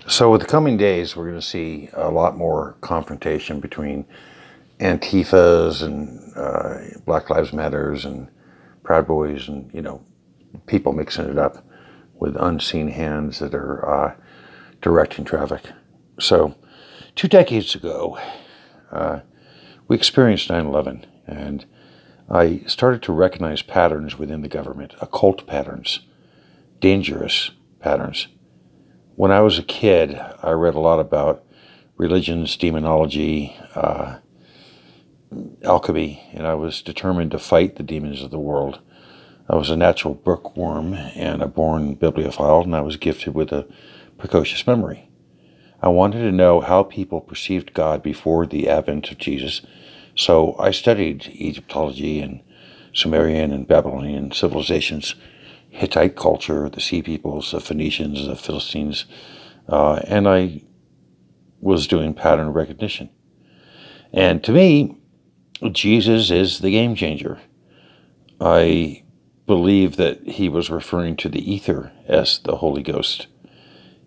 So, with the coming days, we're going to see a lot more confrontation between Antifas and Black Lives Matters and Proud Boys and, people mixing it up with unseen hands that are directing traffic. So, 2 decades ago, we experienced 9/11, and I started to recognize patterns within the government, occult patterns, dangerous patterns. When I was a kid, I read a lot about religions, demonology, alchemy, and I was determined to fight the demons of the world. I was a natural bookworm and a born bibliophile, and I was gifted with a precocious memory. I wanted to know how people perceived God before the advent of Jesus, so I studied Egyptology and Sumerian and Babylonian civilizations, Hittite culture, the Sea Peoples, the Phoenicians, the Philistines, and I was doing pattern recognition. And to me, Jesus is the game changer. I believe that he was referring to the ether as the Holy Ghost.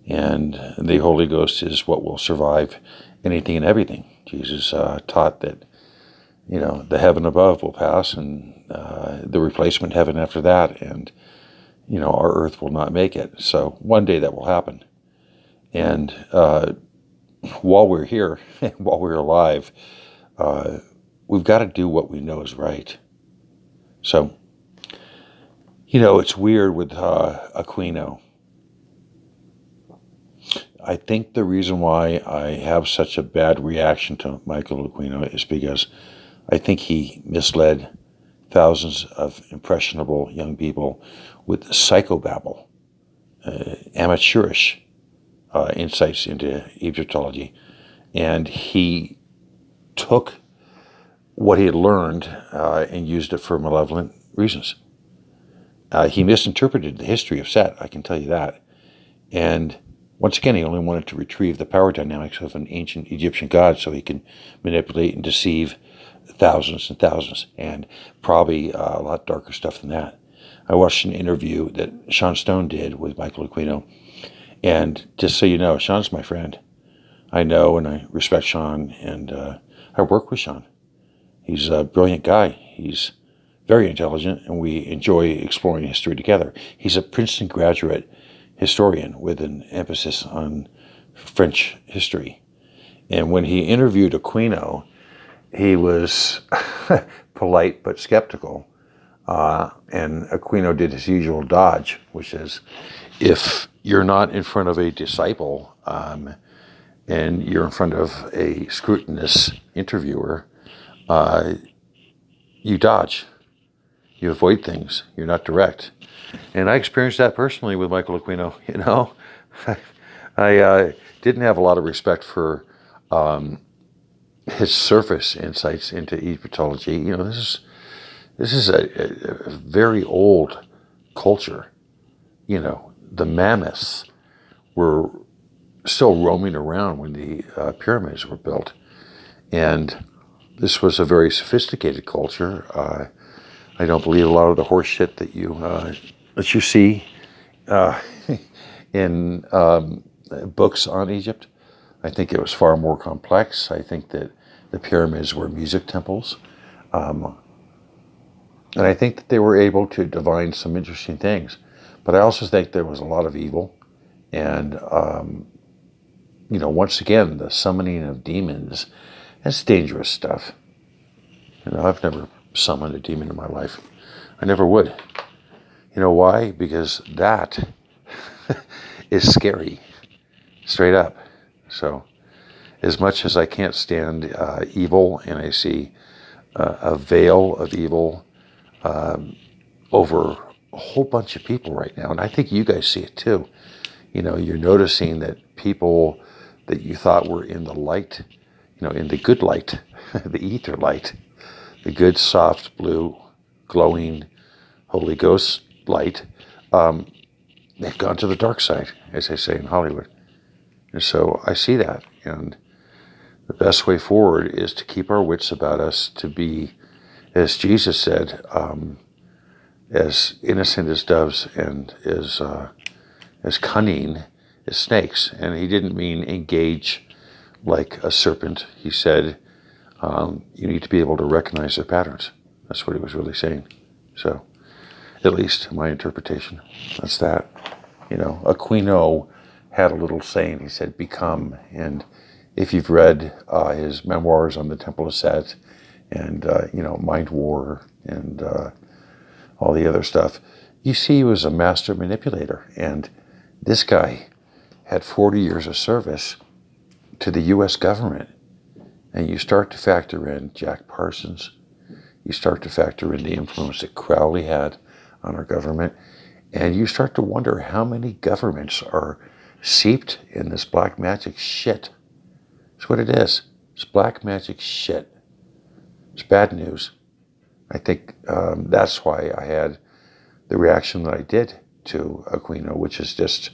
And the Holy Ghost is what will survive anything and everything. Jesus taught that, the heaven above will pass and the replacement heaven after that. And, our earth will not make it. So one day that will happen. And while we're here, while we're alive, we've got to do what we know is right. So, it's weird with Aquino. I think the reason why I have such a bad reaction to Michael Aquino is because I think he misled thousands of impressionable young people with psychobabble, amateurish insights into Egyptology. And he took what he had learned and used it for malevolent reasons. He misinterpreted the history of Set, I can tell you that. And once again, he only wanted to retrieve the power dynamics of an ancient Egyptian god so he can manipulate and deceive thousands and thousands, and probably a lot darker stuff than that. I watched an interview that Sean Stone did with Michael Aquino, and just so you know, Sean's my friend. I know and I respect Sean, and I work with Sean. He's a brilliant guy. He's very intelligent, and we enjoy exploring history together. He's a Princeton graduate historian with an emphasis on French history. And when he interviewed Aquino, he was polite but skeptical. And Aquino did his usual dodge, which is if you're not in front of a disciple and you're in front of a scrutinous interviewer, you dodge. You avoid things. You're not direct. And I experienced that personally with Michael Aquino. I didn't have a lot of respect for his surface insights into Egyptology. This is a very old culture. The mammoths were still roaming around when the pyramids were built, and this was a very sophisticated culture. I don't believe a lot of the horse shit that you see in books on Egypt. I think it was far more complex. I think that the pyramids were music temples. And I think that they were able to divine some interesting things. But I also think there was a lot of evil. And, once again, the summoning of demons, that's dangerous stuff. I've never summoned a demon in my life. I never would. You know why? Because that is scary, straight up. So, as much as I can't stand evil, and I see a veil of evil over a whole bunch of people right now, and I think you guys see it too. You're noticing that people that you thought were in the light, in the good light, the ether light, the good, soft, blue, glowing Holy Ghost light, they've gone to the dark side, as they say in Hollywood. And so I see that. And the best way forward is to keep our wits about us, to be, as Jesus said, as innocent as doves and as cunning is snakes. And he didn't mean engage like a serpent. He said, you need to be able to recognize their patterns. That's what he was really saying. So, at least my interpretation, that's that. Aquino had a little saying. He said, become. And if you've read his memoirs on the Temple of Set and, Mind War and all the other stuff, you see he was a master manipulator. And this guy had 40 years of service to the U.S. government. And you start to factor in Jack Parsons. You start to factor in the influence that Crowley had on our government. And you start to wonder how many governments are seeped in this black magic shit. That's what it is. It's black magic shit. It's bad news. I think that's why I had the reaction that I did to Aquino, which is just,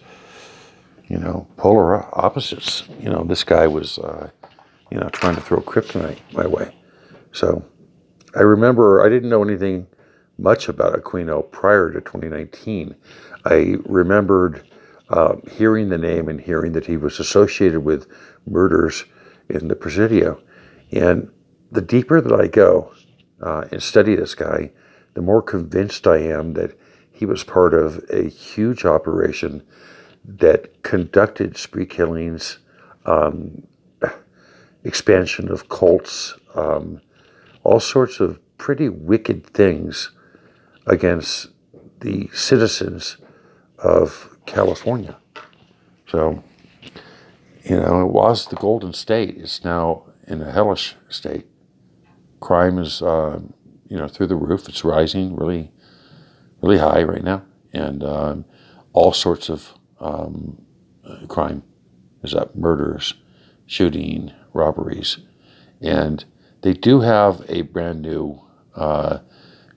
polar opposites. This guy was, trying to throw kryptonite my way. So I remember I didn't know anything much about Aquino prior to 2019. I remembered hearing the name and hearing that he was associated with murders in the Presidio. And the deeper that I go and study this guy, the more convinced I am that he was part of a huge operation that conducted spree killings, expansion of cults, all sorts of pretty wicked things against the citizens of California. So, it was the Golden State. It's now in a hellish state. Crime is, through the roof. It's rising really, really high right now. And all sorts of crime is up. Murders, shooting, robberies. And they do have a brand new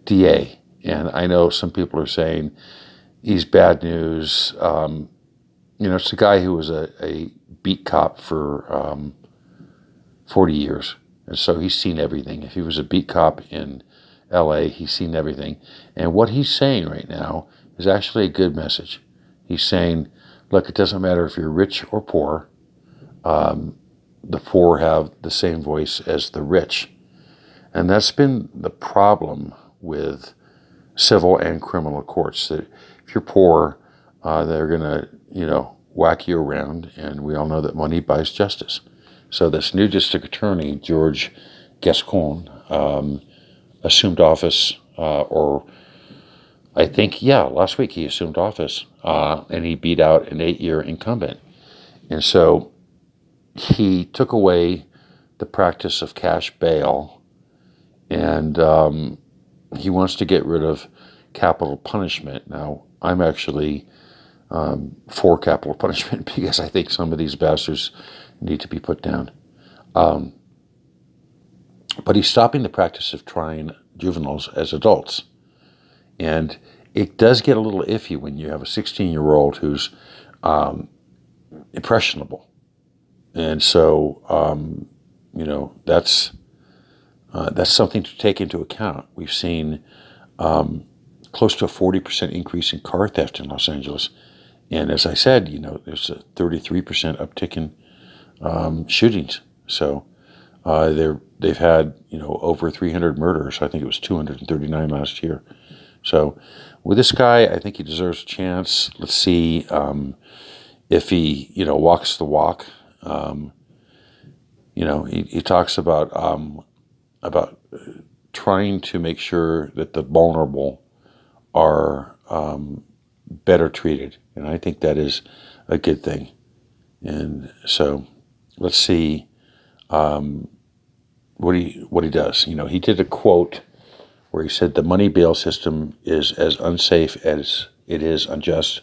DA. And I know some people are saying he's bad news. It's a guy who was a beat cop for 40 years. And so he's seen everything. If he was a beat cop in LA, he's seen everything. And what he's saying right now is actually a good message. He's saying, look, it doesn't matter if you're rich or poor. The poor have the same voice as the rich. And that's been the problem with civil and criminal courts, that if you're poor, they're going to, whack you around. And we all know that money buys justice. So this new district attorney, George Gascon, assumed office, or I think, last week he assumed office, and he beat out an 8-year incumbent. And so he took away the practice of cash bail, and he wants to get rid of capital punishment. Now, I'm actually for capital punishment because I think some of these bastards need to be put down. But he's stopping the practice of trying juveniles as adults. And it does get a little iffy when you have a 16-year-old who's impressionable. And so, that's something to take into account. We've seen close to a 40% increase in car theft in Los Angeles. And as I said, there's a 33% uptick in shootings. So they've had, over 300 murders. I think it was 239 last year. So with this guy, I think he deserves a chance. Let's see if he, walks the walk. He talks about trying to make sure that the vulnerable are better treated. And I think that is a good thing. And so let's see what he does. He did a quote where he said the money bail system is as unsafe as it is unjust,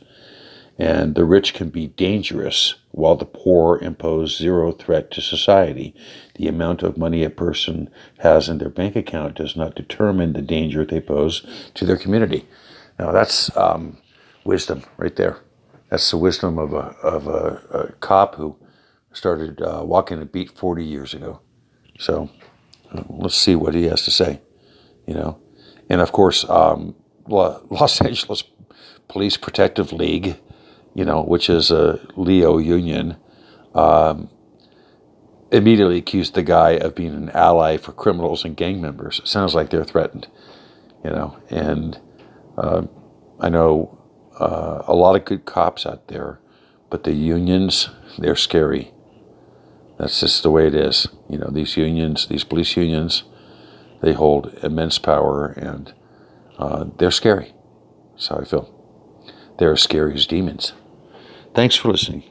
and the rich can be dangerous while the poor impose zero threat to society. The amount of money a person has in their bank account does not determine the danger they pose to their community. Now that's wisdom right there. That's the wisdom of a cop who started walking a beat 40 years ago. So let's see what he has to say, And of course, Los Angeles Police Protective League which is a Leo union, immediately accused the guy of being an ally for criminals and gang members. It sounds like they're threatened, and I know a lot of good cops out there, but the unions, they're scary. That's just the way it is. These unions, these police unions, they hold immense power, and they're scary. That's how I feel. They're as scary as demons. Thanks for listening.